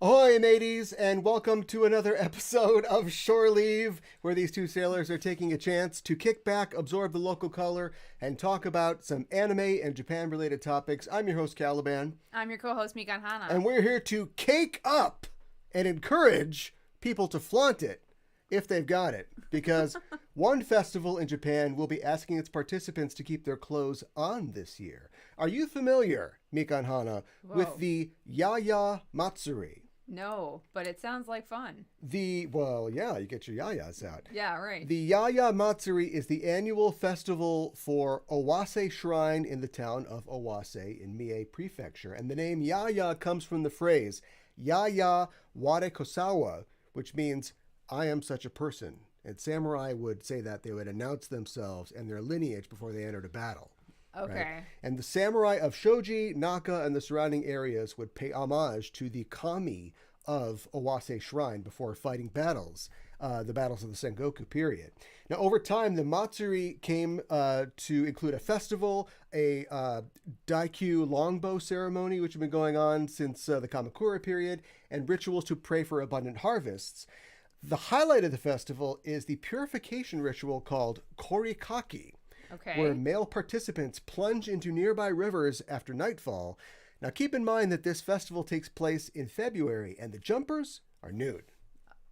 Ahoy, mateys, and welcome to another episode of Shore Leave, where these two sailors are taking a chance to kick back, absorb the local color, and talk about some anime and Japan-related topics. I'm your host, Caliban. I'm your co-host, Mikan Hana. And we're here to cake up and encourage people to flaunt it if they've got it. Because one festival in Japan will be asking its participants to keep their clothes on this year. Are you familiar, Mikan Hana, with the Yaya Matsuri? No, but it sounds like fun. Well, yeah, you get your yayas out. Yeah, right. The Yaya Matsuri is the annual festival for Owase Shrine in the town of Owase in Mie Prefecture. And the name Yaya comes from the phrase Yaya Ware Kosawa, which means I am such a person. And samurai would say that they would announce themselves and their lineage before they entered a battle. Okay. Right? And the samurai of Shoji, Naka, and the surrounding areas would pay homage to the kami of Owase Shrine before fighting battles, the battles of the Sengoku period. Now, over time, the Matsuri came to include a festival, a daikyu longbow ceremony, which had been going on since the Kamakura period, and rituals to pray for abundant harvests. The highlight of the festival is the purification ritual called korikaki, where male participants plunge into nearby rivers after nightfall. Now, keep in mind that this festival takes place in February, and the jumpers are nude.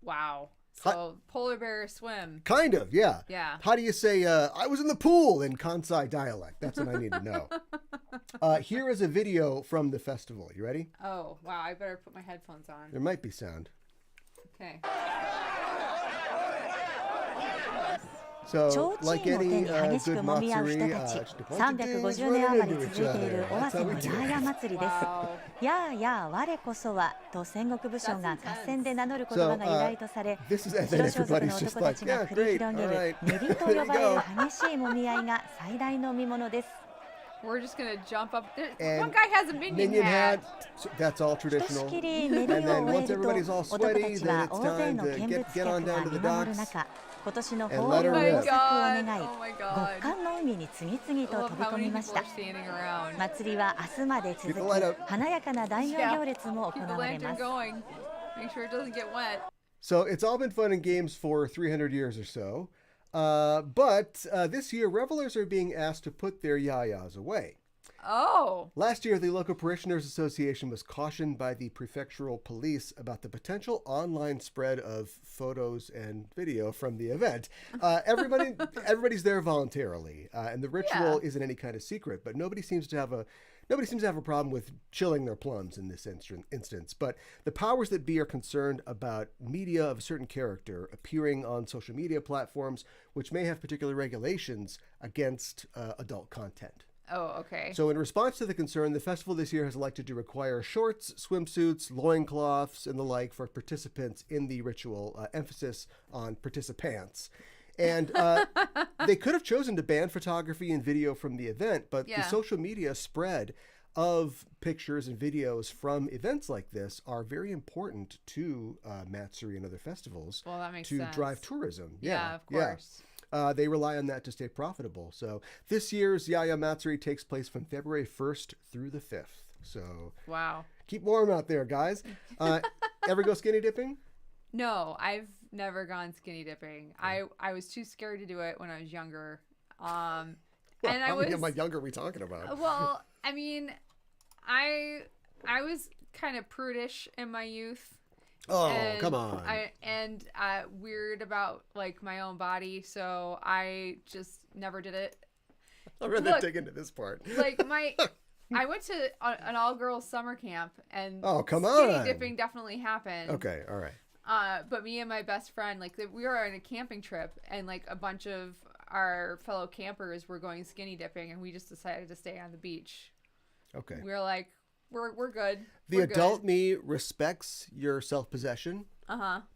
Wow. So, polar bear swim. Kind of, yeah. Yeah. How do you say, I was in the pool in Kansai dialect? That's what I need to know. Here is a video from the festival. You ready? Oh, wow. I better put my headphones on. There might be sound. Okay. So, like any good Matsuri, 350年余り続いている尾鷲のヤーヤ祭りです。ヤーヤー我こそはと戦国武将が合戦で名乗る言葉が由来とされ、白装束の男たちが繰り広げる練りと呼ばれる激しいもみ合いが最大の見物です。We're just going to jump up. One guy has a minion hat. That's all traditional. And then once everybody's all sweaty, then it's time to get on down to the docks. 今年の豊漁の豊作を願い、極寒の海に次々と飛び込みました。祭りは明日まで続き、華やかな大名行列も行われます。So it's all been fun and games for 300 years or so. But this year, revelers are being asked to put their yayas away. Oh. Last year, the local Parishioners Association was cautioned by the prefectural police about the potential online spread of photos and video from the event. Everybody's there voluntarily, and the ritual isn't any kind of secret. But nobody seems to have a problem with chilling their plums in this instance. But the powers that be are concerned about media of a certain character appearing on social media platforms, which may have particular regulations against adult content. Oh, okay. So in response to the concern, the festival this year has elected to require shorts, swimsuits, loincloths, and the like for participants in the ritual, emphasis on participants. And they could have chosen to ban photography and video from the event, but the social media spread of pictures and videos from events like this are very important to Matsuri and other festivals. Well, that makes to sense. Drive tourism. Yeah, of course. Yeah. They rely on that to stay profitable. So this year's Yaya Matsuri takes place from February 1st through the 5th. So wow, keep warm out there, guys. Ever go skinny dipping? No, I've never gone skinny dipping. I was too scared to do it when I was younger. And how many younger are we talking about? Well, I mean, I was kind of prudish in my youth. Oh, come on. And weird about like my own body, so I just never did it. I'd rather dig into this part. Like I went to an all-girls summer camp, and oh, come skinny on. dipping definitely happened. Okay, all right. But me and my best friend, like, we were on a camping trip, and like a bunch of our fellow campers were going skinny dipping, and we just decided to stay on the beach. Okay. We were like, we're good. The adult me respects your self-possession.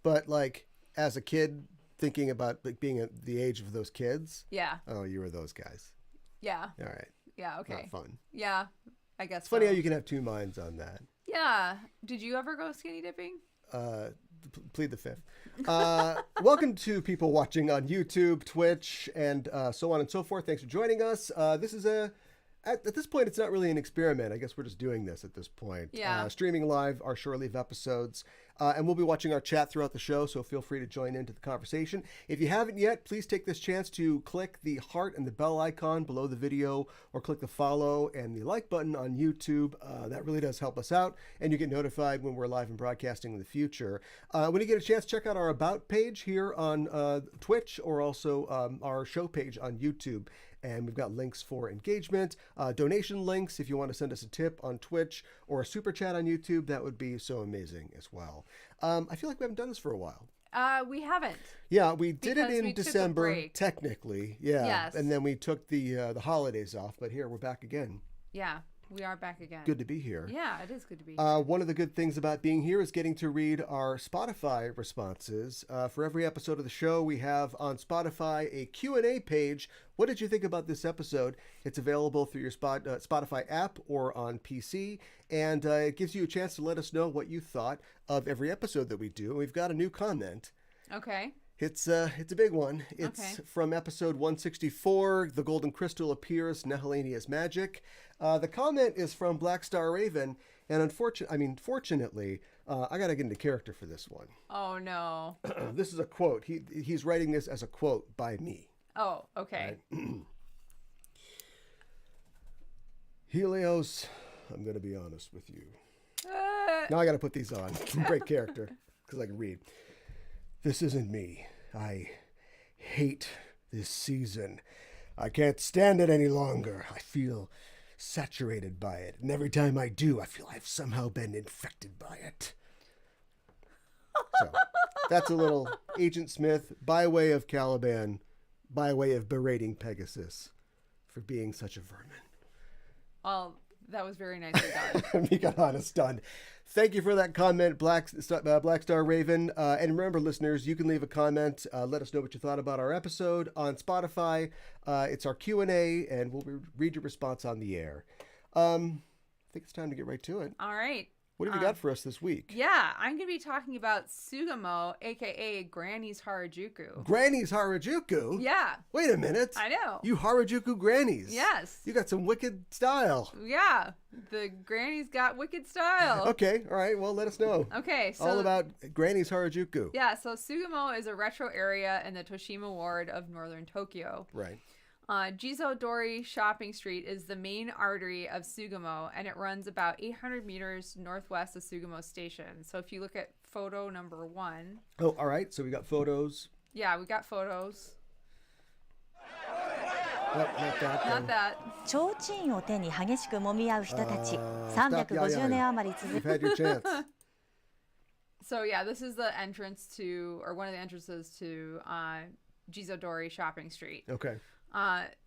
But like as a kid, thinking about like being at the age of those kids. Yeah. Oh, you were those guys. Yeah. All right. Yeah. Okay. Not fun. Yeah. I guess. It's funny how you can have two minds on that. Yeah. Did you ever go skinny dipping? Plead the fifth. Welcome to people watching on YouTube, Twitch, and so on and so forth. Thanks for joining us. This is at this point, it's not really an experiment. I guess we're just doing this at this point. Yeah. Streaming live our Shore Leave episodes. And we'll be watching our chat throughout the show, so feel free to join into the conversation. If you haven't yet, please take this chance to click the heart and the bell icon below the video, or click the follow and the like button on YouTube. That really does help us out, and you get notified when we're live and broadcasting in the future. When you get a chance, check out our About page here on Twitch, or also our show page on YouTube. And we've got links for engagement, donation links if you want to send us a tip on Twitch or a super chat on YouTube. That would be so amazing as well. I feel like we haven't done this for a while. We haven't. Yeah, we did it Because in we took a December, break. technically. Yeah, Yes. and then we took the holidays off. But here we're back again. Yeah, we are back again. Good to be here. Yeah, it is good to be. One of the good things about being here is getting to read our Spotify responses. For every episode of the show, we have on Spotify a Q&A page. What did you think about this episode? It's available through your Spotify app or on PC, and it gives you a chance to let us know what you thought of every episode that we do. And we've got a new comment. Okay. It's a big one. It's Okay. from episode 164, The Golden Crystal Appears, Nehelenia's Magic. The comment is from Black Star Raven, and fortunately, I got to get into character for this one. Oh, no. This is a quote. He's writing this as a quote by me. Oh, okay. Right? Helios, I'm going to be honest with you. Now I got to put these on. Break character, because I can read. This isn't me. I hate this season. I can't stand it any longer. I feel saturated by it. And every time I do, I feel I've somehow been infected by it. So that's a little Agent Smith by way of Caliban, by way of berating Pegasus for being such a vermin. Well, that was very nicely done. We got honest done. Thank you for that comment, Black Star Raven. And remember, listeners, you can leave a comment. Let us know what you thought about our episode on Spotify. It's our Q&A, and we'll read your response on the air. I think it's time to get right to it. All right. What have you got for us this week? Yeah, I'm going to be talking about Sugamo, a.k.a. Granny's Harajuku. Granny's Harajuku? Yeah. Wait a minute. I know. You Harajuku grannies. Yes. You got some wicked style. Yeah. The granny's got wicked style. Okay. All right. Well, let us know. Okay. So all about Granny's Harajuku. Yeah. So Sugamo is a retro area in the Toshima ward of northern Tokyo. Right. Jizodori Shopping Street is the main artery of Sugamo, and it runs about 800 meters northwest of Sugamo Station. So if you look at photo number 1. Oh, all right. So we got photos. Yeah, we got photos. Nope, not that. Not that. 提灯を手に激しく揉み合う人たち。350年余り続 You've く had your chance. So yeah, this is the entrance to, or one of the entrances to Jizodori Shopping Street. Okay.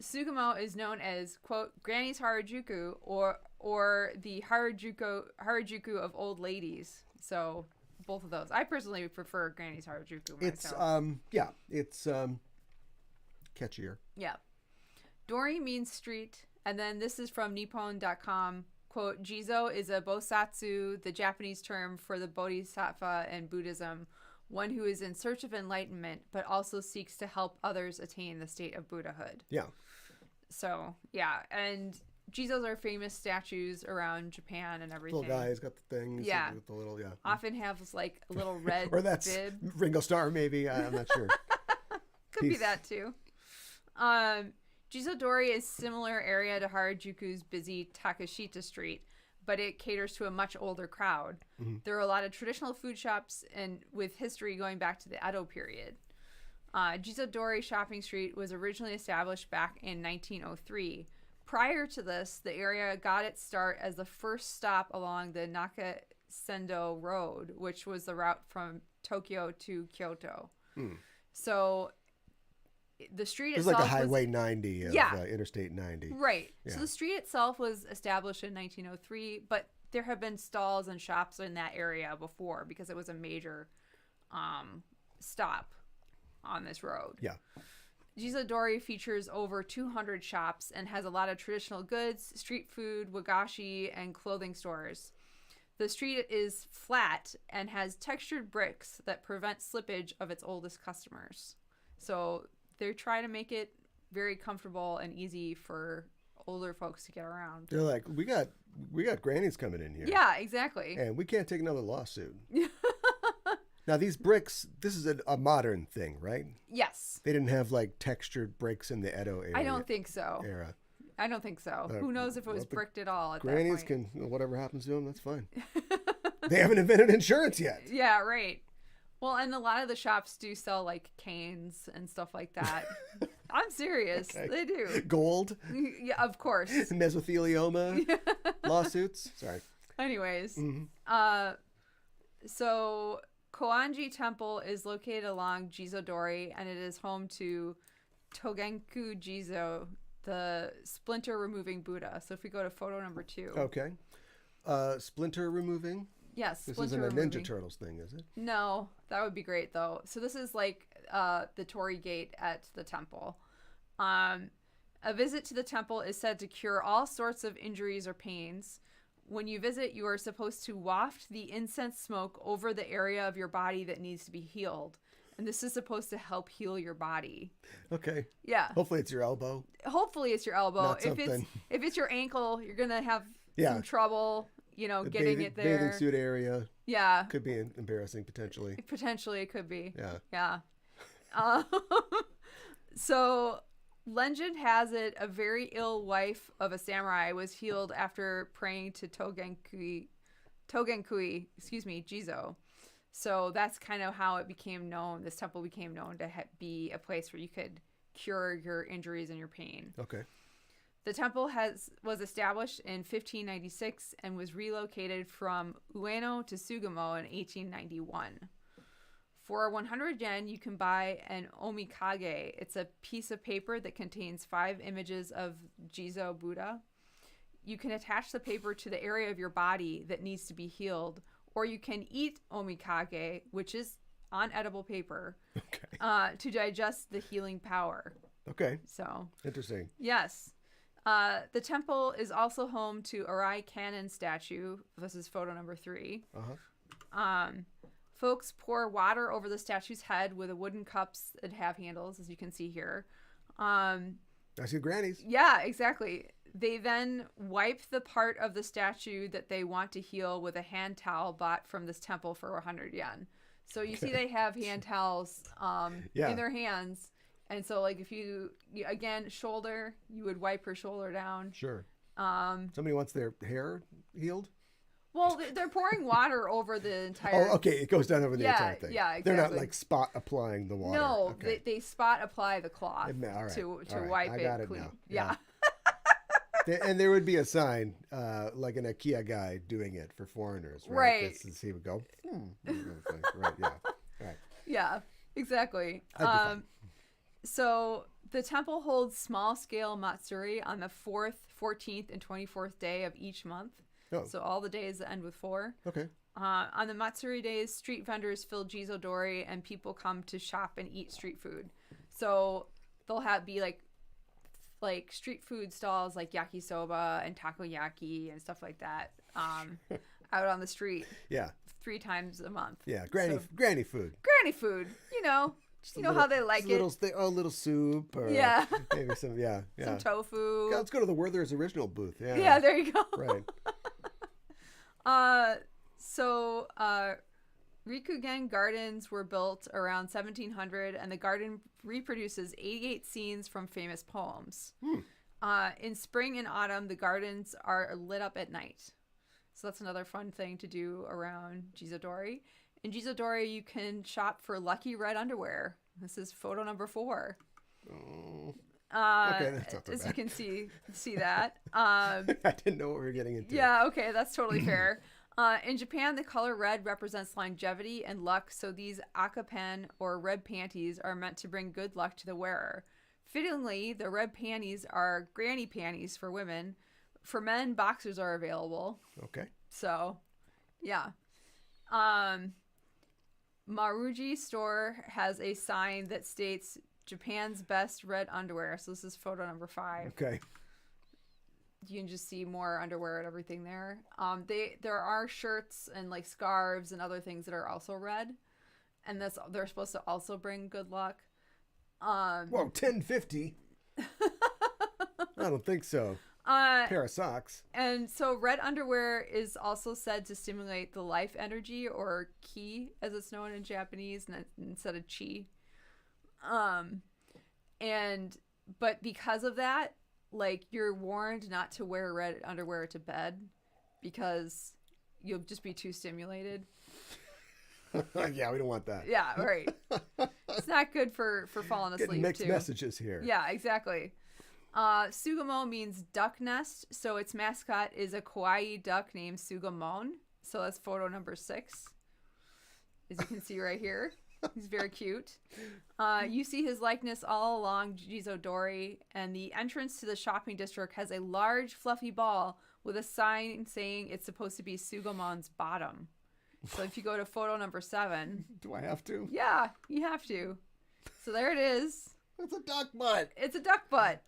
Sugamo is known as, quote, Granny's Harajuku, or the Harajuku of old ladies. So both of those. I personally prefer Granny's Harajuku myself. It's catchier. Yeah. Dori means street, and then this is from Nippon.com. Quote, Jizo is a bosatsu, the Japanese term for the bodhisattva in Buddhism, one who is in search of enlightenment, but also seeks to help others attain the state of Buddhahood. Yeah. So, yeah. And Jizos are famous statues around Japan and everything. Little guy's got the things. Yeah. With the little, yeah. Often have like a little red or that's bib. Ringo Starr, maybe. I'm not sure. Could be that too. Jizodori is similar area to Harajuku's busy Takashita Street, but it caters to a much older crowd. Mm-hmm. There are a lot of traditional food shops and with history going back to the Edo period. Jizodori Shopping Street was originally established back in 1903. Prior to this, the area got its start as the first stop along the Nakasendo Road, which was the route from Tokyo to Kyoto. So the street It's itself like a Highway 90 of Interstate 90. Right. Yeah. So the street itself was established in 1903, but there have been stalls and shops in that area before because it was a major stop on this road. Yeah. Jizodori features over 200 shops and has a lot of traditional goods, street food, wagashi, and clothing stores. The street is flat and has textured bricks that prevent slippage of its oldest customers. So they're trying to make it very comfortable and easy for older folks to get around. They're like, we got grannies coming in here. Yeah, exactly. And we can't take another lawsuit. Now, these bricks, this is a modern thing, right? Yes. They didn't have like textured bricks in the Edo era. I don't think so. I don't think so. Who knows if it was bricked at all at grannies that point. can, whatever happens to them, that's fine. They haven't invented insurance yet. Yeah, right. Well, and a lot of the shops do sell like canes and stuff like that. I'm serious. Okay. They do. Gold? Yeah, of course. Mesothelioma lawsuits. Sorry. Anyways, so Koanji Temple is located along Jizodori, and it is home to Togenku Jizo, the splinter removing Buddha. So if we go to photo number 2. Okay. Splinter removing? Yes. This isn't a Ninja Turtles thing, is it? No, that would be great though. So this is like the Torii Gate at the temple. A visit to the temple is said to cure all sorts of injuries or pains. When you visit, you are supposed to waft the incense smoke over the area of your body that needs to be healed. And this is supposed to help heal your body. Okay. Yeah. Hopefully it's your elbow. Hopefully it's your elbow. Not if it's your ankle, you're gonna have Yeah. some trouble, getting it there. Bathing suit area. Yeah. Could be embarrassing potentially. Potentially it could be. Yeah. Yeah. So legend has it a very ill wife of a samurai was healed after praying to Togenkui, Jizo. So that's kind of how it became known. This temple became known to be a place where you could cure your injuries and your pain. Okay. The temple was established in 1596 and was relocated from Ueno to Sugamo in 1891. For 100 yen, you can buy an omikage. It's a piece of paper that contains 5 images of Jizo Buddha. You can attach the paper to the area of your body that needs to be healed, or you can eat omikage, which is on edible paper, to digest the healing power. Okay. So interesting. Yes. The temple is also home to Arai Cannon statue. This is photo number 3. Folks pour water over the statue's head with wooden cups that have handles, as you can see here. I see grannies. Yeah, exactly. They then wipe the part of the statue that they want to heal with a hand towel bought from this temple for 100 yen. So you see they have hand towels in their hands. And so, like, if you again, shoulder, you would wipe her shoulder down. Sure. Somebody wants their hair healed? Well, they're pouring water over the entire... Oh, okay. It goes down over the entire thing. Yeah, exactly. They're not, like, spot applying the water. No, they spot apply the cloth to wipe it got clean. Now. Yeah. And there would be a sign, like an IKEA guy doing it for foreigners, right? Right. He would go, right, yeah. Right. Yeah, exactly. So the temple holds small-scale matsuri on the 4th, 14th, and 24th day of each month. Oh. So all the days that end with 4. Okay. On the matsuri days, street vendors fill Jizodori, and people come to shop and eat street food. So they'll be like street food stalls like yakisoba and takoyaki and stuff like that out on the street. Yeah. 3 times a month. Yeah, granny food. Granny food, how they like it. A little soup or maybe some some tofu. Yeah, let's go to the Werther's original booth. Yeah. Yeah, there you go. Right. So Rikugen Gardens were built around 1700, and the garden reproduces 88 scenes from famous poems. In spring and autumn, the gardens are lit up at night. So that's another fun thing to do around Jizodori. In Jizodori, you can shop for lucky red underwear. This is photo number 4. Oh. Okay, that's not so as bad. You can see that. I didn't know what we were getting into. Yeah, okay, that's totally fair. In Japan, the color red represents longevity and luck, so these akapen or red panties are meant to bring good luck to the wearer. Fittingly, the red panties are granny panties for women. For men, boxers are available. Okay. So, yeah. Maruji store has a sign that states Japan's best red underwear. So this is photo number 5. Okay. You can just see more underwear and everything there. There are shirts and like scarves and other things that are also red, and they're supposed to also bring good luck. Whoa, 1050. I don't think so. Pair of socks. And so red underwear is also said to stimulate the life energy, or ki as it's known in Japanese, instead of chi. But because of that, like, you're warned not to wear red underwear to bed because you'll just be too stimulated. Yeah, we don't want that. Yeah, right. It's not good for falling asleep. Getting mixed messages here. Yeah, exactly. Sugamo means duck nest, so its mascot is a kawaii duck named Sugamon. So that's photo number 6, as you can see right here. He's very cute. You see his likeness all along Jizodori, and the entrance to the shopping district has a large fluffy ball with a sign saying it's supposed to be Sugamon's bottom. So if you go to photo number 7. Do I have to? Yeah, you have to. So there it is. It's a duck butt. It's a duck butt.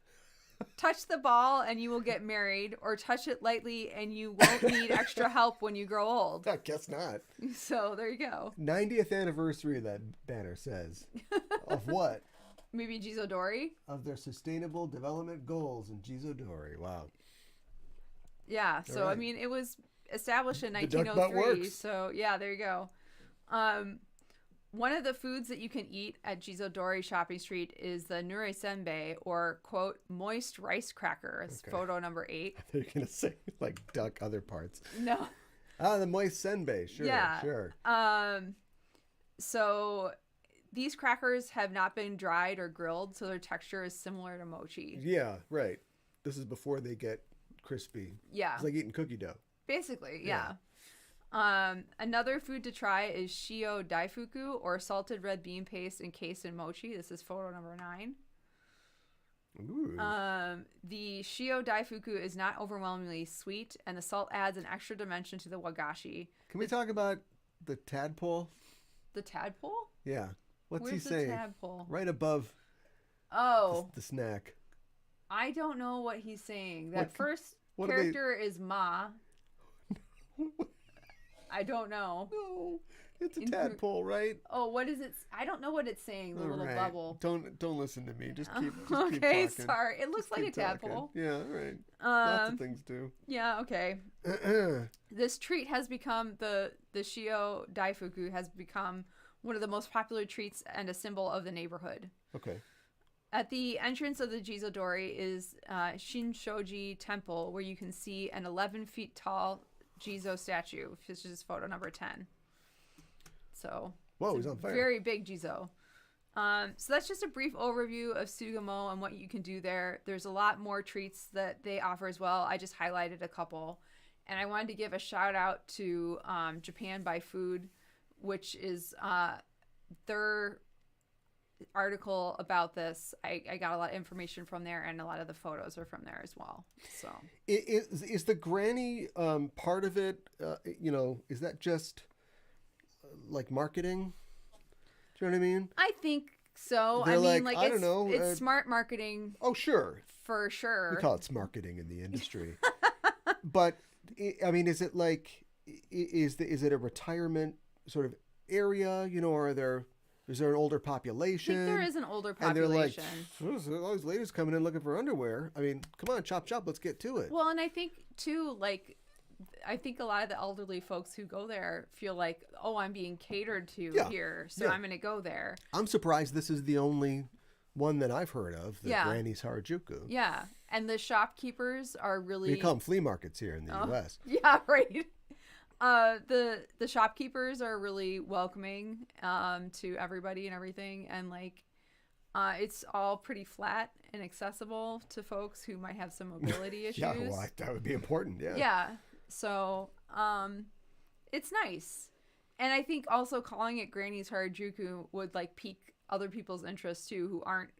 Touch the ball and you will get married, or touch it lightly and you won't need extra help when you grow old. I guess not. So there you go. 90th anniversary, that banner says. Of what? Maybe Jizodori? Of their sustainable development goals in Jizodori. Wow. Yeah, so right. I mean, it was established in The duck butt 1903. works. So yeah, there you go. One of the foods that you can eat at Jizodori Shopping Street is the nure senbei, or, quote, moist rice cracker. It's photo number 8. I thought you were going to say, like, duck other parts. No. The moist senbei. Sure, yeah. Sure. So these crackers have not been dried or grilled, so their texture is similar to mochi. Yeah, right. This is before they get crispy. Yeah. It's like eating cookie dough. Basically, yeah. Another food to try is shio daifuku, or salted red bean paste encased in mochi. This is photo number 9. Ooh. The shio daifuku is not overwhelmingly sweet, and the salt adds an extra dimension to the wagashi. Can we talk about the tadpole? The tadpole? Yeah. What's Where's he saying? the tadpole? Right above the snack. I don't know what he's saying. That first what character is Ma. I don't know. No, it's a tadpole, right? Oh, what is it? I don't know what it's saying. The little bubble. Don't listen to me. Just keep okay, keep talking. Sorry. It looks Just like a keep talking. tadpole. Yeah, right. Lots of things do. Yeah, okay. This treat has become the shio daifuku has become one of the most popular treats and a symbol of the neighborhood. Okay. At the entrance of the Jizodori is Shinshoji Temple, where you can see an 11 feet tall Jizo statue, which is photo number 10. So, whoa, he's on fire. Very big Jizo. So that's just a brief overview of Sugamo and what you can do there. There's a lot more treats that they offer as well. I just highlighted a couple. And I wanted to give a shout out to Japan by Food, which is their article about this. I got a lot of information from there, and a lot of the photos are from there as well. So is the granny part of it, is that just like marketing? Do you know what I mean? I think so. They're I mean, I don't know. It's smart marketing. Oh, sure. For sure. We call it marketing in the industry. But, I mean, is it like, is it a retirement sort of area, or is there an older population? I think there is an older population. And they're like, all these ladies coming in looking for underwear. I mean, come on, chop, let's get to it. Well, and I think, too, I think a lot of the elderly folks who go there feel like, oh, I'm being catered to here, so I'm going to go there. I'm surprised this is the only one that I've heard of, the Granny's Harajuku. Yeah, and the shopkeepers are really... We call them flea markets here in the U.S. Yeah, right. The shopkeepers are really welcoming to everybody and everything, and it's all pretty flat and accessible to folks who might have some mobility issues. Yeah, well, that would be important. Yeah. Yeah. So it's nice. And I think also calling it Granny's Harajuku would like pique other people's interest too, who aren't,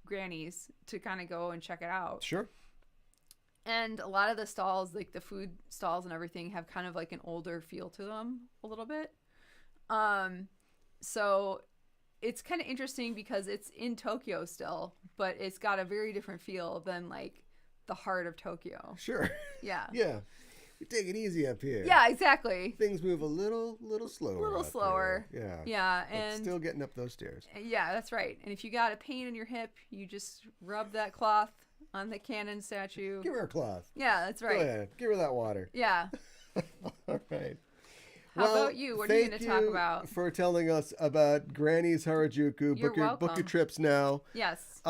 grannies, to kind of go and check it out. Sure. And a lot of the stalls, like the food stalls and everything, have kind of like an older feel to them a little bit. So it's kind of interesting because it's in Tokyo still, but it's got a very different feel than like the heart of Tokyo. Sure. Yeah. Yeah. We take it easy up here. Yeah, exactly. Things move a little slower. A little slower. Here. Yeah. Yeah, but and still getting up those stairs. Yeah, that's right. And if you got a pain in your hip, you just rub that cloth on the cannon statue. Give her a cloth. Yeah, that's right. Go ahead. Give her that water. Yeah. All right. How about you? What are you going to talk about? Thank you for telling us about Granny's Harajuku. You're welcome. Book your trips now. Yes.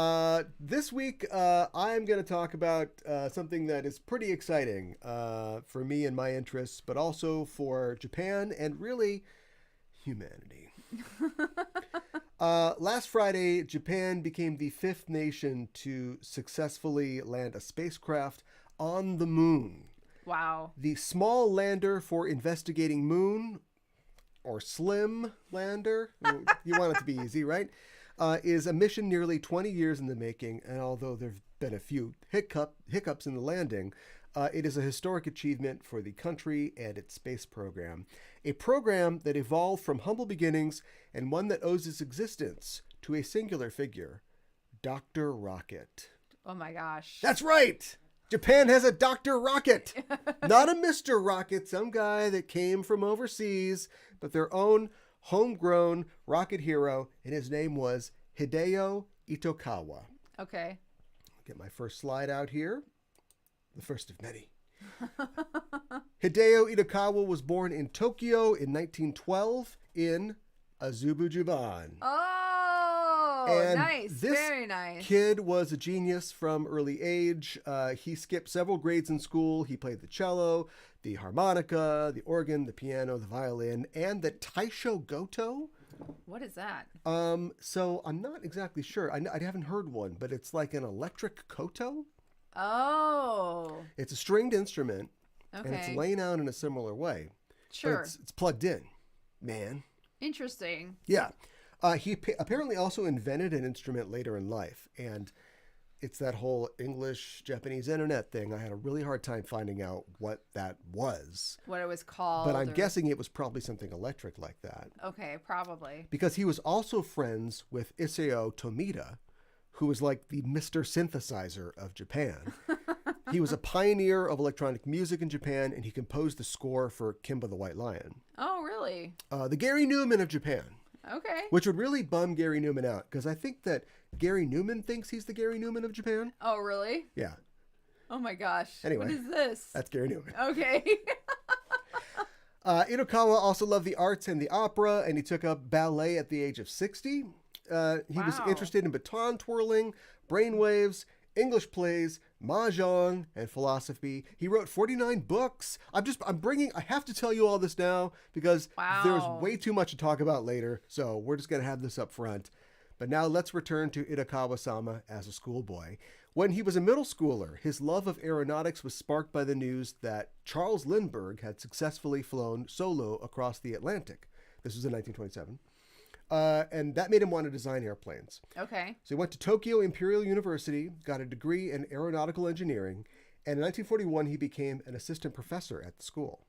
This week, I'm going to talk about something that is pretty exciting for me and my interests, but also for Japan and really humanity. Last Friday, Japan became the 5th nation to successfully land a spacecraft on the moon. Wow. The Small Lander for Investigating Moon, or SLIM Lander, you want it to be easy, right? Is a mission nearly 20 years in the making, and although there have been a few hiccups in the landing, it is a historic achievement for the country and its space program. A program that evolved from humble beginnings and one that owes its existence to a singular figure, Dr. Rocket. Oh my gosh. That's right! Japan has a Dr. Rocket. Not a Mr. Rocket, some guy that came from overseas, but their own homegrown rocket hero, and his name was Hideo Itokawa. Okay. Get my first slide out here. The first of many. Hideo Itokawa was born in Tokyo in 1912 in Azubujuban. Oh, and nice. Very nice. Kid was a genius from early age. He skipped several grades in school. He played the cello, the harmonica, the organ, the piano, the violin, and the taisho goto. What is that? So I'm not exactly sure. I haven't heard one, but it's like an electric koto. Oh. It's a stringed instrument, Okay. and it's laying out in a similar way. Sure. But it's plugged in, man. Interesting. Yeah. He apparently also invented an instrument later in life, and it's that whole English-Japanese internet thing. I had a really hard time finding out what that was. What it was called. But I'm guessing it was probably something electric like that. Okay, probably. Because he was also friends with Isao Tomita, who was like the Mr. Synthesizer of Japan. He was a pioneer of electronic music in Japan, and he composed the score for Kimba the White Lion. Oh, really? The Gary Newman of Japan. Okay. Which would really bum Gary Newman out, because I think that Gary Newman thinks he's the Gary Newman of Japan. Oh, really? Yeah. Oh my gosh. Anyway. What is this? That's Gary Newman. Okay. Itokawa also loved the arts and the opera, and he took up ballet at the age of 60. He was interested in baton twirling, brainwaves, English plays, mahjong, and philosophy. He wrote 49 books. I have to tell you all this now because there's way too much to talk about later. So we're just going to have this up front. But now let's return to Itokawa-sama as a schoolboy. When he was a middle schooler, his love of aeronautics was sparked by the news that Charles Lindbergh had successfully flown solo across the Atlantic. This was in 1927. And that made him want to design airplanes. Okay. So he went to Tokyo Imperial University, got a degree in aeronautical engineering, and in 1941 he became an assistant professor at the school.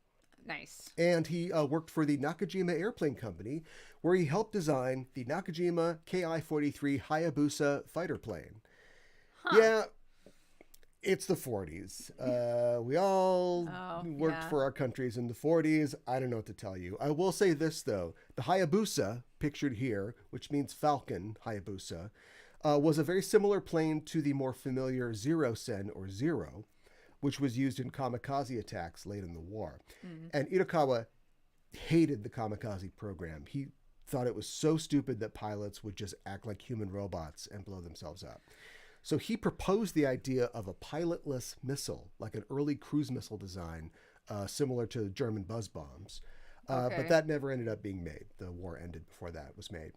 Nice. And he worked for the Nakajima Airplane Company, where he helped design the Nakajima Ki-43 Hayabusa fighter plane. Huh. Yeah, it's the 40s. We all worked for our countries in the 40s. I don't know what to tell you. I will say this, though. The Hayabusa, pictured here, which means falcon, Hayabusa, was a very similar plane to the more familiar Zero-sen, or Zero, which was used in kamikaze attacks late in the war. Mm-hmm. And Itokawa hated the kamikaze program. He thought it was so stupid that pilots would just act like human robots and blow themselves up. So he proposed the idea of a pilotless missile, like an early cruise missile design, similar to German buzz bombs. But that never ended up being made. The war ended before that was made.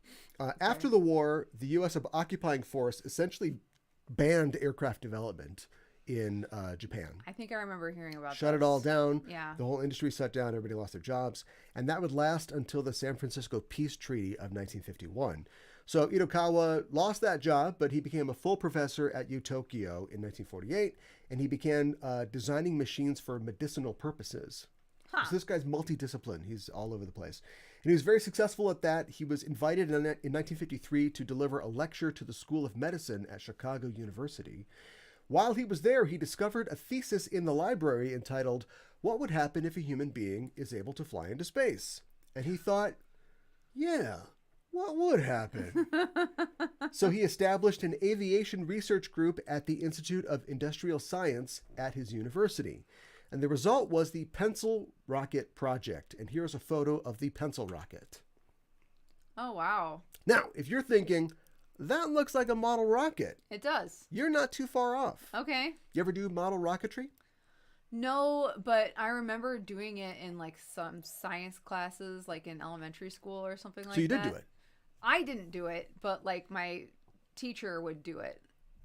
After the war, the U.S. occupying force essentially banned aircraft development in Japan. I think I remember hearing about Shut this. it all down. Yeah. The whole industry shut down. Everybody lost their jobs. And that would last until the San Francisco Peace Treaty of 1951. So Itokawa lost that job, but he became a full professor at U-Tokyo in 1948, and he began designing machines for medicinal purposes. Huh. So this guy's multidisciplined. He's all over the place. And he was very successful at that. He was invited in 1953 to deliver a lecture to the School of Medicine at Chicago University. While he was there, he discovered a thesis in the library entitled, "What would happen if a human being is able to fly into space?" And he thought, yeah, what would happen? So he established an aviation research group at the Institute of Industrial Science at his university. And the result was the Pencil Rocket Project. And here's a photo of the Pencil Rocket. Oh, wow. Now, if you're thinking, that looks like a model rocket, It does. you're not too far off. Okay. You ever do model rocketry? No, but I remember doing it in like some science classes, like in elementary school or something like that. So you did do it. I didn't do it, but like my teacher would do it.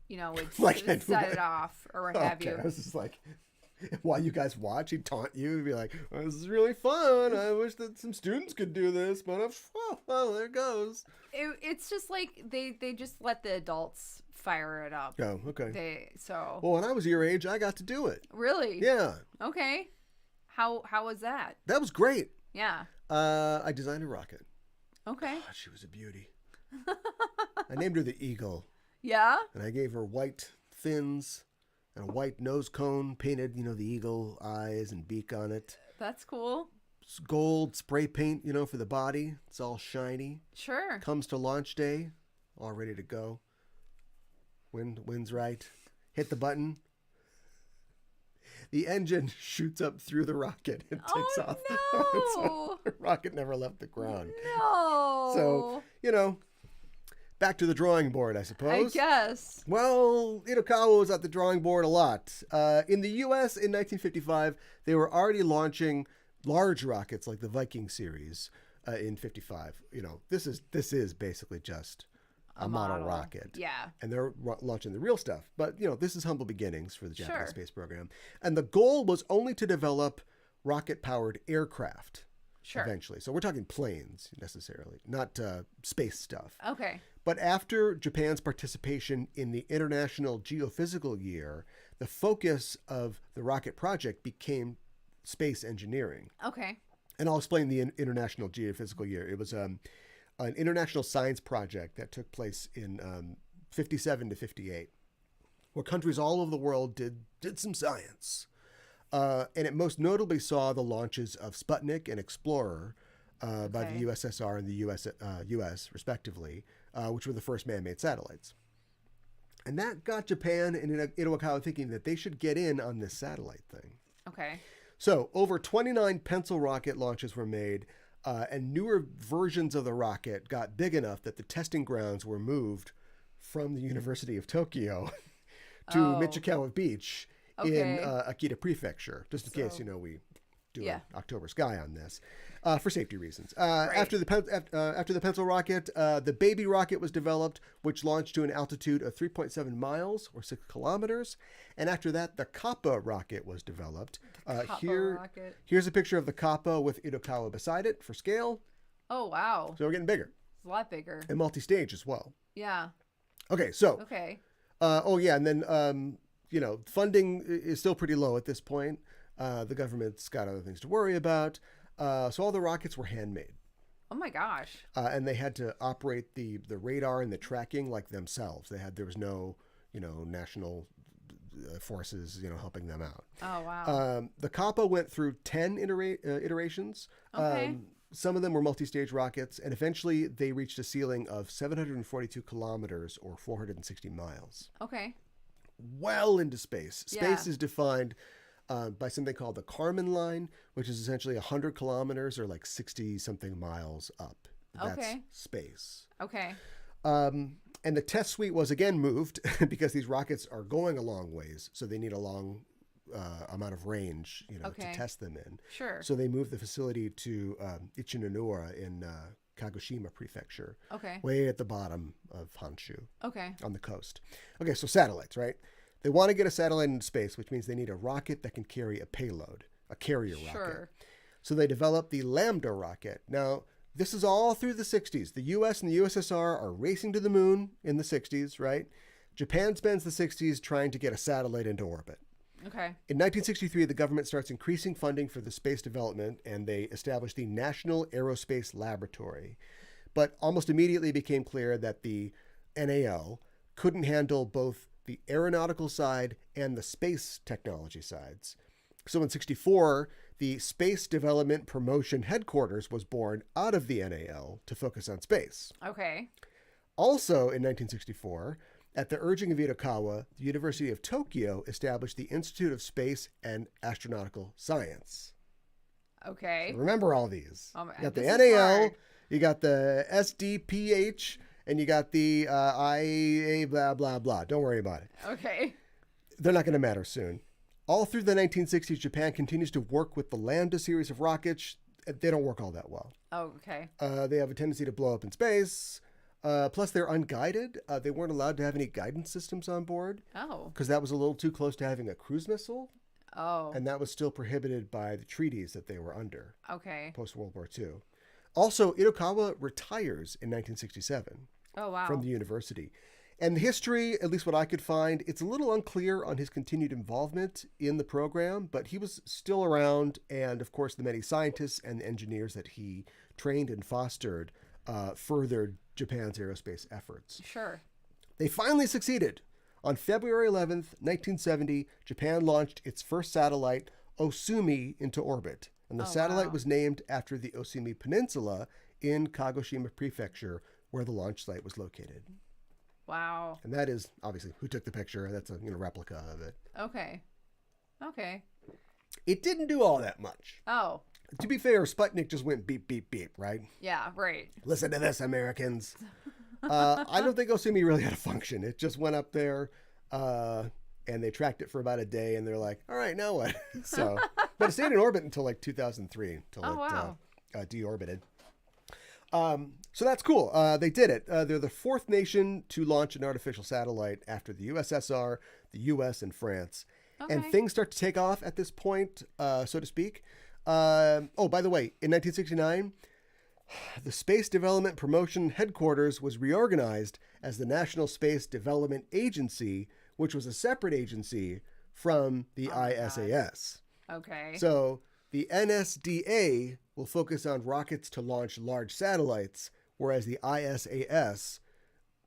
You know, would Like, set it off or what have you. I was just like, while you guys watch, he'd taunt you and be like, well, this is really fun. I wish that some students could do this, but well, there it goes. It's just like they just let the adults fire it up. Oh, okay. So Well, when I was your age, I got to do it. really? Yeah. Okay. How was that? That was great. Yeah. I designed a rocket. Okay. God, she was a beauty. I named her the Eagle, Yeah. and I gave her white fins and a white nose cone painted, the eagle eyes and beak on it. That's cool. It's gold spray paint, for the body. It's all shiny. Sure. Comes to launch day, all ready to go. Wind's right. Hit the button. The engine shoots up through the rocket and takes off. No. The rocket never left the ground. No. So, back to the drawing board, I suppose. I guess. Well, Itokawa was at the drawing board a lot. In the U.S. in 1955, they were already launching large rockets like the Viking series in 55. This is basically just a model rocket. Yeah. And they're launching the real stuff. But, this is humble beginnings for the Japanese Sure. space program. And the goal was only to develop rocket-powered aircraft Sure. eventually. So we're talking planes necessarily, not space stuff. Okay. But after Japan's participation in the International Geophysical Year, the focus of the rocket project became space engineering. Okay. And I'll explain the International Geophysical Year. It was an international science project that took place in 57 to 58, where countries all over the world did some science. And it most notably saw the launches of Sputnik and Explorer by the USSR and the US respectively, which were the first man-made satellites. And that got Japan and Itokawa thinking that they should get in on this satellite thing. Okay. So over 29 pencil rocket launches were made, and newer versions of the rocket got big enough that the testing grounds were moved from the University of Tokyo to Michikawa Beach in Akita Prefecture, just in case, we do an October sky on this, for safety reasons. After the pencil rocket, the baby rocket was developed, which launched to an altitude of 3.7 miles or 6 kilometers. And after that, the Kappa rocket was developed. Rocket. Here's a picture of the Kappa with Itokawa beside it for scale. Oh, wow. So we're getting bigger. It's a lot bigger. And multi-stage as well. Yeah. Okay, so. Okay. And then, funding is still pretty low at this point. The government's got other things to worry about. So all the rockets were handmade. Oh my gosh. And they had to operate the radar and the tracking like themselves. There was no, national forces, helping them out. Oh, wow. The Kappa went through 10 iterations. Okay. Some of them were multi-stage rockets, and eventually they reached a ceiling of 742 kilometers or 460 miles. Okay. Well into space. Space Yeah. is defined by something called the Kármán line, which is essentially 100 kilometers or like 60-something miles up. That's space. Okay. And the test suite was again moved because these rockets are going a long ways, so they need a long amount of range, to test them in. Sure. So they moved the facility to Ichinonura in Kagoshima Prefecture. Okay. Way at the bottom of Honshu. Okay. On the coast. Okay, so satellites, right? They want to get a satellite into space, which means they need a rocket that can carry a payload, a carrier rocket. Sure. So they developed the Lambda rocket. Now, this is all through the 60s. The US and the USSR are racing to the moon in the 60s, right? Japan spends the 60s trying to get a satellite into orbit. Okay. In 1963, the government starts increasing funding for the space development, and they establish the National Aerospace Laboratory. But almost immediately became clear that the NAL couldn't handle both the aeronautical side and the space technology sides. So in 64, the Space Development Promotion Headquarters was born out of the NAL to focus on space. Okay. Also in 1964, at the urging of Itokawa, the University of Tokyo established the Institute of Space and Astronautical Science. Okay. So remember all these. Oh, You got the this is NAL, hard. you got the SDPH, and you got the IAA, blah, blah, blah. Don't worry about it. Okay. They're not going to matter soon. All through the 1960s, Japan continues to work with the Lambda series of rockets. They don't work all that well. Oh, okay. They have a tendency to blow up in space. Plus, they're unguided. They weren't allowed to have any guidance systems on board Oh. because that was a little too close to having a cruise missile. Oh. And that was still prohibited by the treaties that they were under Okay. post-World War II. Also, Itokawa retires in 1967 Oh, wow. from the university. And the history, at least what I could find, it's a little unclear on his continued involvement in the program, but he was still around. And of course, the many scientists and engineers that he trained and fostered furthered Japan's aerospace efforts. Sure. They finally succeeded. On February 11th, 1970, Japan launched its first satellite, Osumi, into orbit. And the satellite wow. was named after the Osumi Peninsula in Kagoshima Prefecture, where the launch site was located. Wow. And that is obviously who took the picture. That's a replica of it. Okay. Okay. It didn't do all that much. Oh. To be fair, Sputnik just went beep, beep, beep, right? Yeah, right. Listen to this, Americans. I don't think Osumi really had a function. It just went up there, and they tracked it for about a day, and they're like, all right, now what? But it stayed in orbit until like 2003, until it deorbited. So that's cool. They did it. They're the fourth nation to launch an artificial satellite after the USSR, the US, and France. Okay. And things start to take off at this point, so to speak. By the way, in 1969, the Space Development Promotion Headquarters was reorganized as the National Space Development Agency, which was a separate agency from the ISAS. Okay. So the NSDA will focus on rockets to launch large satellites, whereas the ISAS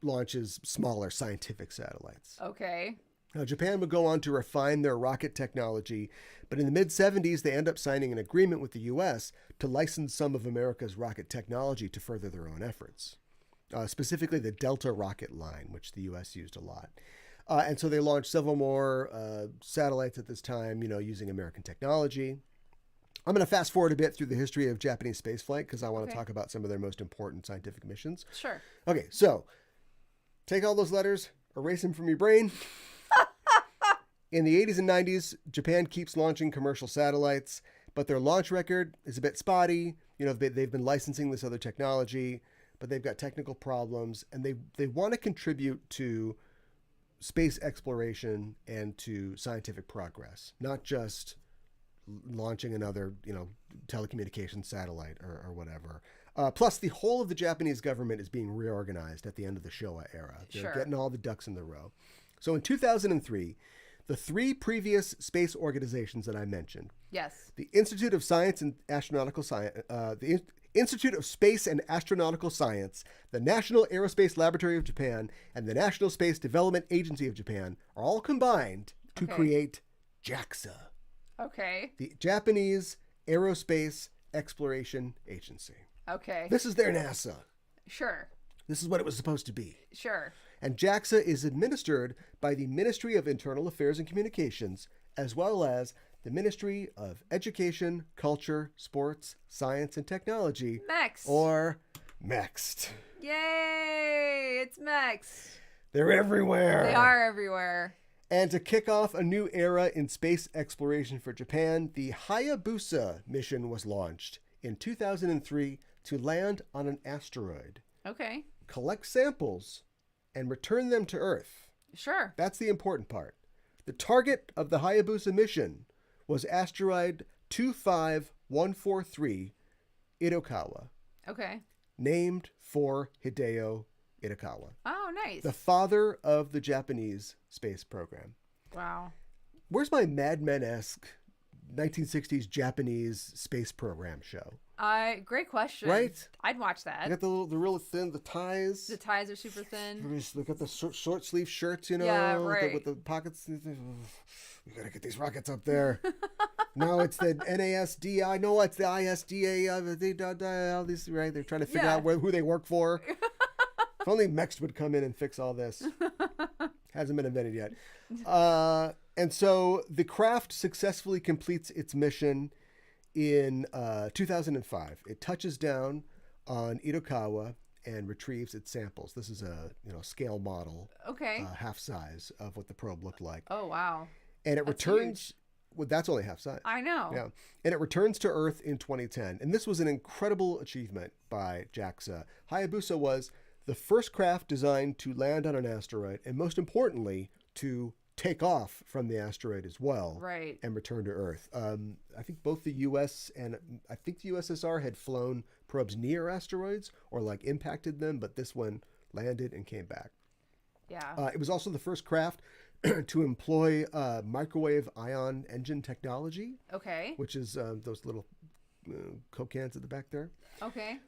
launches smaller scientific satellites. Okay. Now, Japan would go on to refine their rocket technology, but in the mid-70s, they end up signing an agreement with the U.S. to license some of America's rocket technology to further their own efforts, specifically the Delta rocket line, which the U.S. used a lot. And so they launched several more satellites at this time, using American technology. I'm going to fast forward a bit through the history of Japanese spaceflight because I want to talk about some of their most important scientific missions. Sure. Okay, so take all those letters, erase them from your brain. In the 80s and 90s, Japan keeps launching commercial satellites, but their launch record is a bit spotty. They've been licensing this other technology, but they've got technical problems, and they want to contribute to space exploration and to scientific progress, not just launching another, telecommunications satellite or whatever. Plus, the whole of the Japanese government is being reorganized at the end of the Showa era. They're getting all the ducks in the row. So in 2003, the three previous space organizations that I mentioned, Yes. the Institute of Science and Astronautical Science, the Institute of Space and Astronautical Science, the National Aerospace Laboratory of Japan, and the National Space Development Agency of Japan are all combined to create JAXA, Okay. the Japanese Aerospace Exploration Agency. Okay. This is their NASA. Sure. This is what it was supposed to be. Sure. And JAXA is administered by the Ministry of Internal Affairs and Communications, as well as the Ministry of Education, Culture, Sports, Science, and Technology, Mex. or MEXT. Yay! It's Mex. They're everywhere. They are everywhere. And to kick off a new era in space exploration for Japan, the Hayabusa mission was launched in 2003 to land on an asteroid, Okay. collect samples, and return them to Earth. Sure. That's the important part. The target of the Hayabusa mission was asteroid 25143 Itokawa, Okay. named for Hideo Itokawa, Oh, nice. the father of the Japanese space program. Wow. Where's my Mad Men-esque 1960s Japanese space program show? Great question. Right? I'd watch that. You got the real thin, the ties. The ties are super thin. Look at the short sleeve shirts, you know, Yeah, right. with the pockets. We gotta get these rockets up there. No, it's the NASDI. No, it's the ISDA. All these, right? They're trying to figure out who they work for. If only MEX would come in and fix all this. Hasn't been invented yet. And so the craft successfully completes its mission in 2005. It touches down on Itokawa and retrieves its samples. This is a scale model, Okay. half size of what the probe looked like. Oh, wow. And it returns. Well, that's only half size. I know. Yeah, and it returns to Earth in 2010. And this was an incredible achievement by JAXA. Hayabusa was the first craft designed to land on an asteroid, and most importantly, to take off from the asteroid as well, Right. and return to Earth. I think both the U.S. and I think the USSR had flown probes near asteroids or like impacted them, but this one landed and came back. Yeah. It was also the first craft to employ microwave ion engine technology, Okay. which is those little Coke cans at the back there. Okay.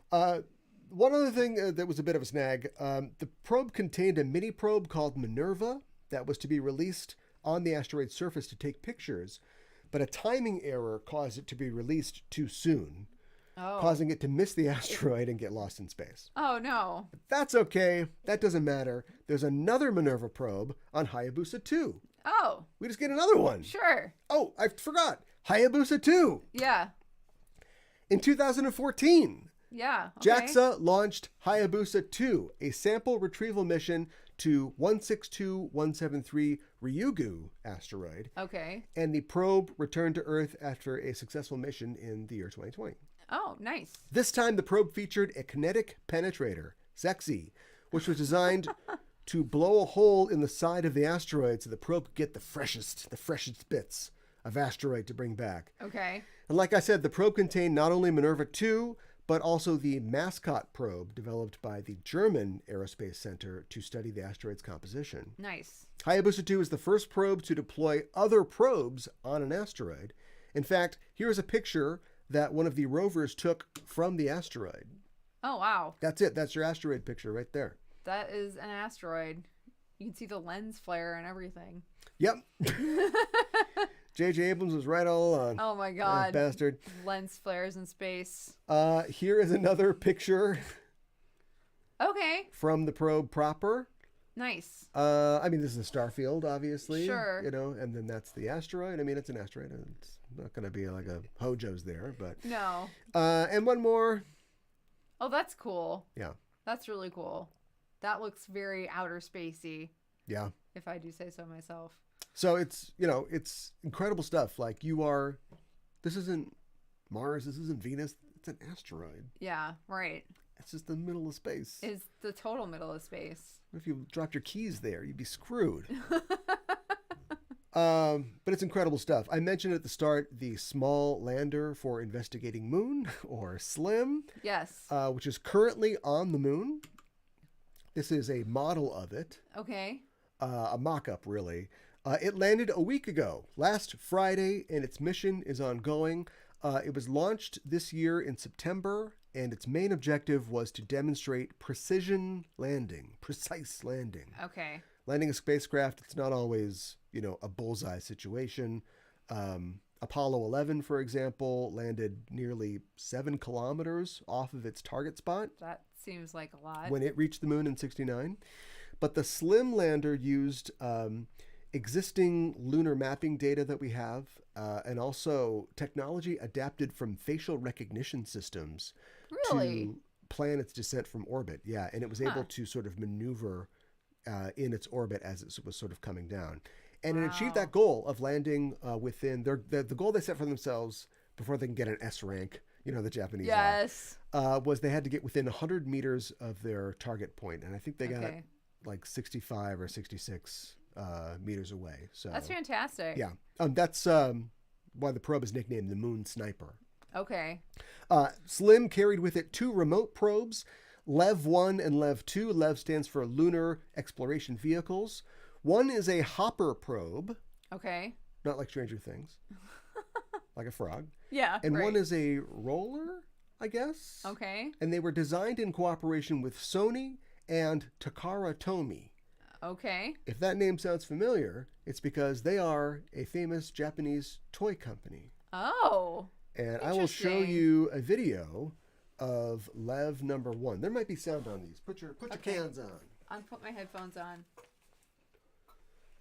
One other thing that was a bit of a snag, the probe contained a mini probe called Minerva that was to be released on the asteroid's surface to take pictures, but a timing error caused it to be released too soon, causing it to miss the asteroid and get lost in space. Oh, no. But that's okay. That doesn't matter. There's another Minerva probe on Hayabusa 2. Oh, We just get another one. sure. Oh, I forgot. Hayabusa 2. Yeah. In 2014, Yeah. Okay. JAXA launched Hayabusa 2, a sample retrieval mission to 162173 Ryugu asteroid, Okay. and the probe returned to Earth after a successful mission in the year 2020. Oh, nice. This time, the probe featured a kinetic penetrator, SEXY, which was designed to blow a hole in the side of the asteroid so the probe could get the freshest bits of asteroid to bring back. Okay. And like I said, the probe contained not only Minerva 2, but also the Mascot probe developed by the German Aerospace Center to study the asteroid's composition. Nice. Hayabusa 2 is the first probe to deploy other probes on an asteroid. In fact, here is a picture that one of the rovers took from the asteroid. Oh, wow. That's it. That's your asteroid picture right there. That is an asteroid. You can see the lens flare and everything. Yep. J.J. Abrams was right all along. Oh, my God. That bastard. Lens flares in space. Here is another picture Okay. from the probe proper. Nice. I mean, this is a star field, obviously. Sure. And then that's the asteroid. I mean, it's an asteroid. It's not going to be like a Hojo's there, but. No. And one more. Oh, that's cool. Yeah. That's really cool. That looks very outer spacey, Yeah. if I do say so myself. So it's incredible stuff. Like this isn't Mars. This isn't Venus. It's an asteroid. Yeah, right. It's just the middle of space. It's the total middle of space. If you dropped your keys there, you'd be screwed. But it's incredible stuff. I mentioned at the start the Small Lander for Investigating Moon, or SLIM. Yes. Which is currently on the moon. This is a model of it. Okay. A mock-up, really. It landed a week ago, last Friday, and its mission is ongoing. It was launched this year in September, and its main objective was to demonstrate precise landing. Okay. Landing a spacecraft, it's not always, a bullseye situation. Apollo 11, for example, landed nearly 7 kilometers off of its target spot. That seems like a lot. When it reached the moon in 1969. But the SLIM lander used existing lunar mapping data that we have, and also technology adapted from facial recognition systems Really? to plan its descent from orbit. Yeah, and it was able to sort of maneuver in its orbit as it was sort of coming down. And it achieved that goal of landing within the goal they set for themselves before they can get an S rank, the Japanese Yes. was they had to get within 100 meters of their target point. And I think they got like 65 or 66 meters away. So that's fantastic. Yeah. That's why the probe is nicknamed the Moon Sniper. Okay. Slim carried with it 2 remote probes, LEV 1 and LEV 2. LEV stands for Lunar Exploration Vehicles. One is a hopper probe. Okay. Not like Stranger Things. Like a frog. Yeah. And right. one is a roller, I guess. Okay. And they were designed in cooperation with Sony and Takara Tomy. Okay. If that name sounds familiar, it's because they are a famous Japanese toy company. Oh. And I will show you a video of LEV number 1. There might be sound on these. Put your cans on. I'll put my headphones on.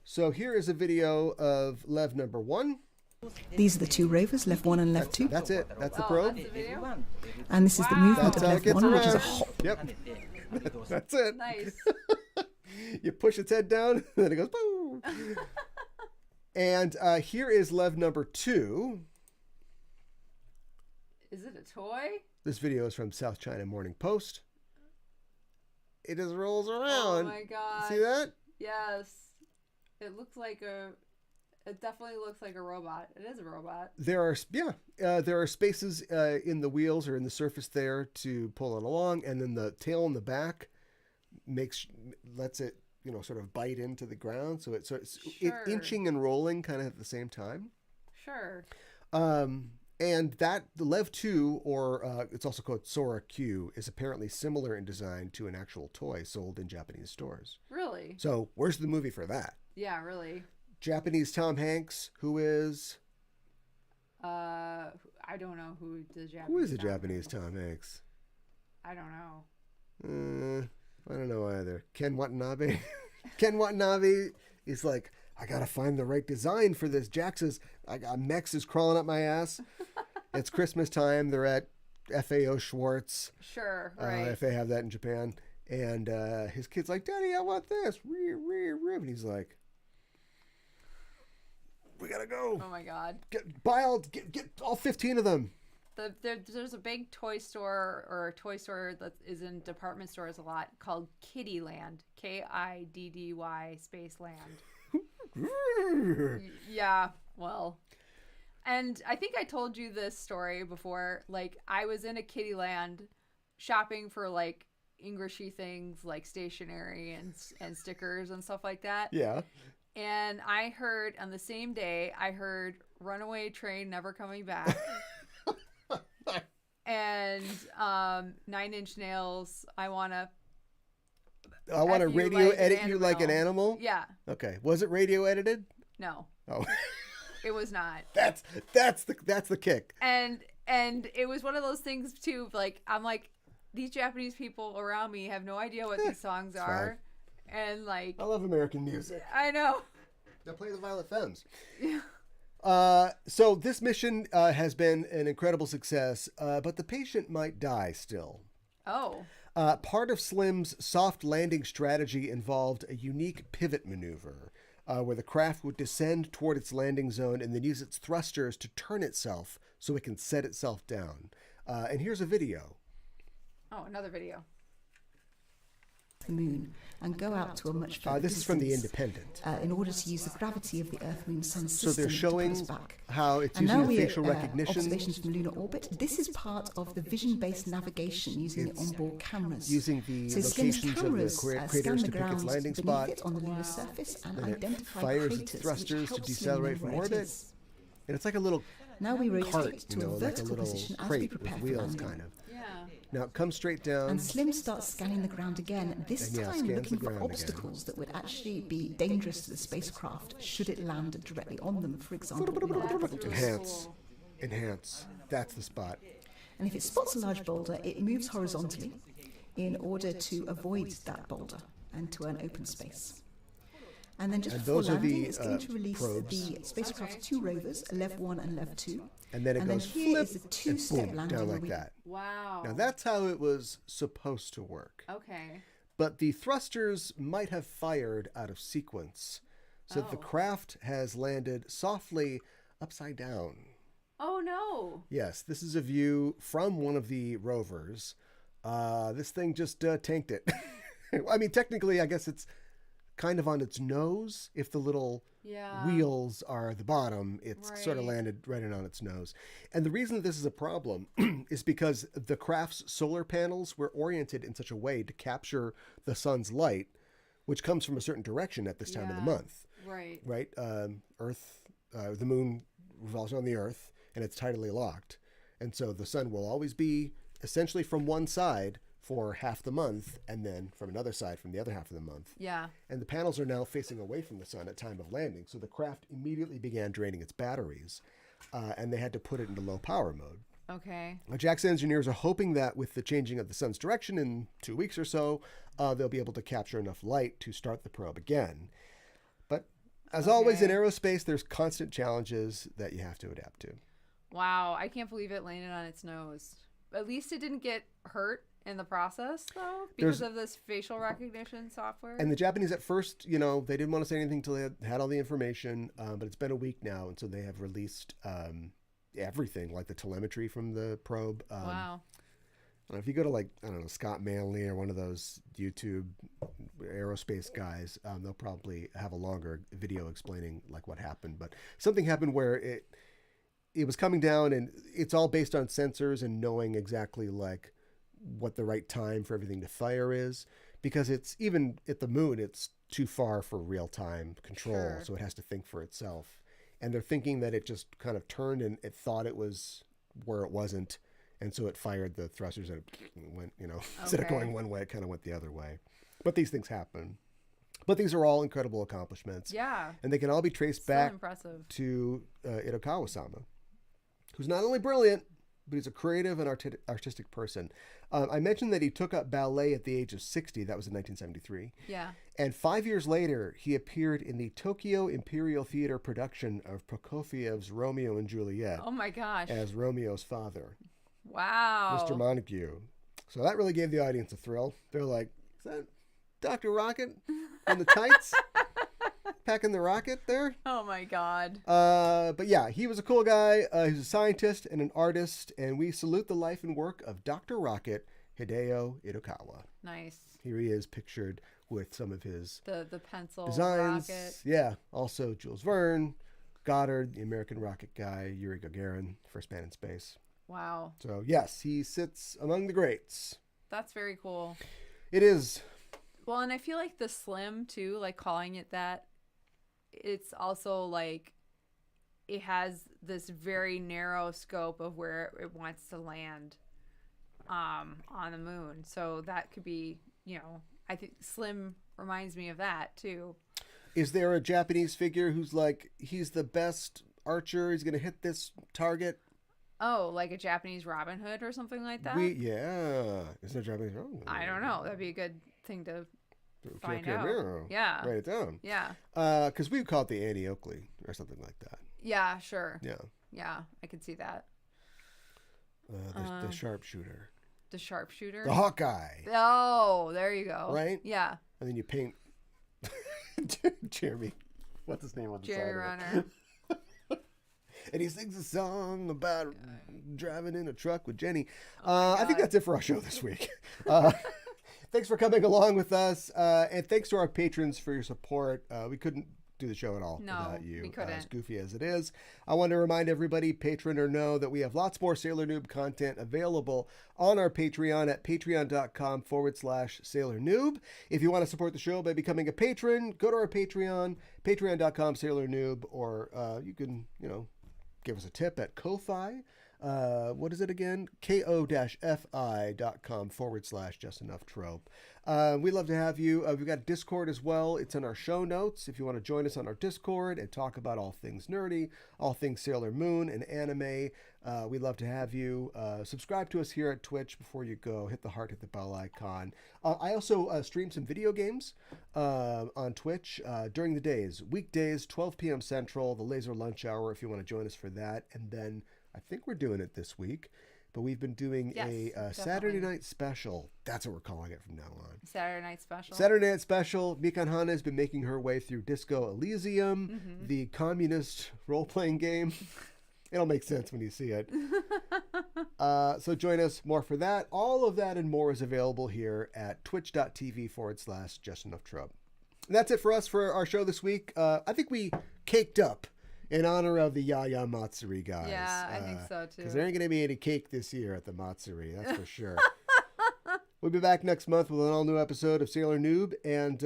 So here is a video of LEV number 1. These are the 2 rovers, LEV 1 and LEV 2. That's it. That's the probe. That's the video? And this is the movement That's of how it LEV gets 1, which is a around. hop. Yep. That's it. Nice. You push its head down, and then it goes boom. And here is LEV number 2. Is it a toy? This video is from South China Morning Post. It just rolls Oh around. my god. See that? Yes. It looks like it definitely looks like a robot. It is a robot. There are spaces in the wheels or in the surface there to pull it along, and then the tail in the back lets it sort of bite into the ground, so it's inching and rolling kind of at the same time. Sure. And the LEV 2, or it's also called Sora Q, is apparently similar in design to an actual toy sold in Japanese stores. Really? So where's the movie for that? Yeah, really. Japanese Tom Hanks, who is... I don't know who the Japanese... Who is the Japanese Tom Hanks? I don't know. I don't know either. Ken Watanabe. Ken Watanabe is like, I gotta find the right design for this. Jack says, Mex is crawling up my ass. It's Christmas time. They're at FAO Schwartz. Sure, right. If they have that in Japan. And his kid's like, Daddy, I want this. And he's like, we gotta go. Oh my god. Get all 15 of them. There's a big toy store or a toy store that is in department stores a lot called Kiddyland. Kiddy space land. Yeah, well. And I think I told you this story before. Like, I was in a Kiddyland shopping for like Englishy things like stationery and stickers and stuff like that. Yeah. And I heard on the same day, Runaway Train Never Coming Back. And 9 Inch Nails, I want to radio edit you like an animal? Yeah. Okay. Was it radio edited? No. Oh. It was not. That's the kick. And it was one of those things too, like I'm like, these Japanese people around me have no idea what these songs are. And like, I love American music. I know. Now play the Violet Femmes. Yeah. So this mission has been an incredible success, but the patient might die still. Oh. Part of Slim's soft landing strategy involved a unique pivot maneuver, where the craft would descend toward its landing zone and then use its thrusters to turn itself so it can set itself down. And here's a video. Oh, another video. The moon and go out to a much further This is from The distance, Independent. in order to use the gravity of the Earth-Moon-Sun system So they're to showing pull us back. how it's And using now the we're facial recognition. observations from lunar orbit. This is part of the vision-based navigation using the onboard cameras. Using the So Slim's locations of the cameras craters scan the to pick its ground landing beneath spot. it on the lunar surface and And it identify fires craters, its thrusters which to helps Slim decelerate know from where it orbit. is. And it's like a little Now we rotate cart, to a like a vertical little position as we crate prepare with for wheels, landing. kind of. Yeah. Now it comes straight down. And Slim starts scanning the ground again, this And, yeah, time scans the looking for ground again. obstacles that would actually be dangerous to the spacecraft should it land directly on them, for example. Enhance. That's the spot. And if it spots a large boulder, it moves horizontally in order to avoid that boulder and to an open space. And then just And before those are landing, the, it's going to release probes. the spacecraft's 2 rovers, LEV 1 and LEV 2. And then it goes here flip is the and 2-step boom, landing down where like we- that. Wow. Now that's how it was supposed to work. Okay. But the thrusters might have fired out of sequence, so that the Oh. craft has landed softly upside down. Oh no. Yes, this is a view from one of the rovers. This thing just tanked it. I mean, technically, I guess it's kind of on its nose. If the little wheels are the bottom, it's sort of landed right in on its nose. And the reason that this is a problem is because the craft's solar panels were oriented in such a way to capture the sun's light, which comes from a certain direction at this time of the month. Right. Earth, the moon revolves around the Earth, and it's tidally locked. And so the sun will always be essentially from one side for half the month, and then from another side from the other half of the month. Yeah. And the panels are now facing away from the sun at time of landing. So the craft immediately began draining its batteries, and they had to put it into low power mode. Okay. Now, JAXA engineers are hoping that with the changing of the sun's direction in 2 weeks or so, they'll be able to capture enough light to start the probe again. But as always in aerospace, there's constant challenges that you have to adapt to. Wow. I can't believe it landed on its nose. At least it didn't get hurt in the process, though, because of this facial recognition software. And the Japanese at first, they didn't want to say anything until they had all the information, but it's been a week now, and so they have released everything, like the telemetry from the probe. Wow. If you go to Scott Manley or one of those YouTube aerospace guys, they'll probably have a longer video explaining what happened. But something happened where it was coming down, and it's all based on sensors and knowing exactly what the right time for everything to fire is, because it's even at the moon, it's too far for real-time control. So it has to think for itself. And they're thinking that it just kind of turned and it thought it was where it wasn't. And so it fired the thrusters and it went, instead of going one way, it kind of went the other way. But these things happen. But these are all incredible accomplishments. Yeah. And they can all be traced back to Itokawa-sama, who's not only brilliant, but he's a creative and artistic person. I mentioned that he took up ballet at the age of 60. That was in 1973. Yeah. And 5 years later, he appeared in the Tokyo Imperial Theater production of Prokofiev's Romeo and Juliet. Oh, my gosh. As Romeo's father. Wow. Mr. Montague. So that really gave the audience a thrill. They're like, is that Dr. Rocket in the tights? Packing the rocket there? Oh, my God. But yeah, he was a cool guy. He's a scientist and an artist, and we salute the life and work of Dr. Rocket, Hideo Itokawa. Nice. Here he is pictured with some of his the pencil designs. Rocket. Yeah, also Jules Verne, Goddard, the American rocket guy, Yuri Gagarin, first man in space. Wow. So yes, he sits among the greats. That's very cool. It is. Well, and I feel like the slim too, calling it that, it's also it has this very narrow scope of where it wants to land on the moon. So that could be, I think slim reminds me of that too. Is there a Japanese figure who's he's the best archer, he's going to hit this target? Oh, like a Japanese Robin Hood or something like that? Yeah. Is there a Japanese Robin Hood? I don't know. That'd be a good thing to find out. Mirror. Yeah. Write it down. Yeah. Because we would call it the Annie Oakley or something like that. Yeah, sure. Yeah. Yeah, I could see that. The sharpshooter. The sharpshooter? The Hawkeye. Oh, there you go. Right? Yeah. And then you paint Jeremy. What's his name on the Jerry side Runner. of it? And he sings a song about driving in a truck with Jenny. I think that's it for our show this week. Thanks for coming along with us. And thanks to our patrons for your support. We couldn't do the show at all without you. We couldn't. As goofy as it is. I want to remind everybody, patron or no, that we have lots more Sailor Noob content available on our Patreon at patreon.com/Sailor Noob. If you want to support the show by becoming a patron, go to our Patreon, patreon.com/Sailor Noob, or you can, give us a tip at Ko-Fi. What is it again? ko-fi.com/JustEnoughTrope. We love to have you. We've got Discord as well. It's in our show notes. If you want to join us on our Discord and talk about all things nerdy, all things Sailor Moon and anime, we'd love to have you. Subscribe to us here at Twitch before you go. Hit the heart, hit the bell icon. I also stream some video games on Twitch during the days. Weekdays, 12 p.m. Central, the laser lunch hour, if you want to join us for that. And then I think we're doing it this week, but we've been doing a Saturday night special. That's what we're calling it from now on. Saturday night special. Saturday night special. Mikan Hana has been making her way through Disco Elysium, the communist role-playing game. It'll make sense when you see it. So join us more for that. All of that and more is available here at twitch.tv/JustEnoughTrope. that's it for us for our show this week. I think we caked up in honor of the Yaya Matsuri, guys. Yeah, I think so too. Because there ain't going to be any cake this year at the Matsuri, that's for sure. We'll be back next month with an all-new episode of Sailor Noob, and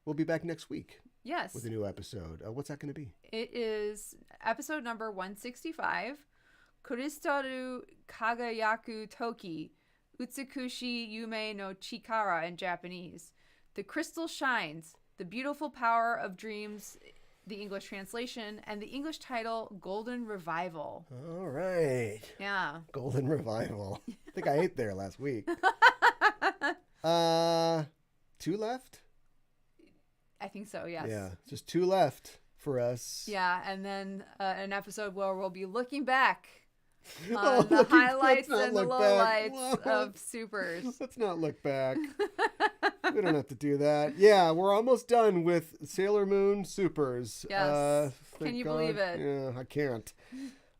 we'll be back next week. Yes. With a new episode. What's that going to be? It is episode number 165, Kuristaru Kagayaku Toki, Utsukushi Yume no Chikara in Japanese. The crystal shines, the beautiful power of dreams, the English translation, and the English title, Golden Revival. All right. Yeah. Golden Revival. I think I ate there last week. 2 left? I think so, yes. Yeah, just 2 left for us. Yeah, and then an episode where we'll be looking back on the highlights and the lowlights of Supers. Let's not look back. We don't have to do that. Yeah, we're almost done with Sailor Moon Supers. Yes. Can you believe it? Yeah, I can't.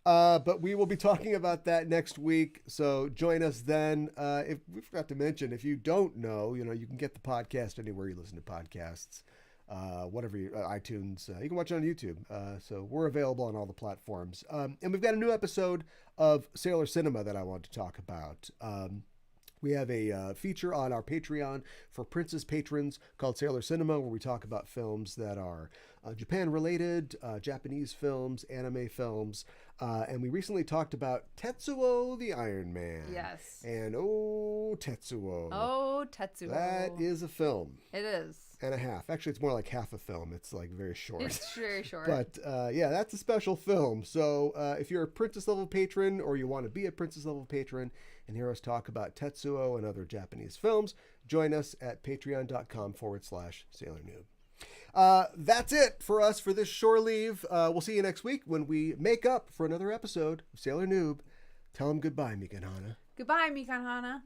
But we will be talking about that next week, so join us then. If we forgot to mention, if you don't know, you can get the podcast anywhere you listen to podcasts. Whatever iTunes, you can watch it on YouTube. So we're available on all the platforms. And we've got a new episode of Sailor Cinema that I want to talk about. We have a feature on our Patreon for Princess patrons called Sailor Cinema, where we talk about films that are Japan-related, Japanese films, anime films. And we recently talked about Tetsuo the Iron Man. Yes. And oh, Tetsuo. Oh, Tetsuo. That is a film. It is. And a half. Actually, it's more like half a film. It's like very short. It's very short. But yeah, that's a special film. So if you're a Princess level patron or you want to be a Princess level patron and hear us talk about Tetsuo and other Japanese films, join us at patreon.com/Sailor Noob. That's it for us for this shore leave. We'll see you next week when we make up for another episode of Sailor Noob. Tell them goodbye, Mikan Hana. Goodbye, Mikan Hana.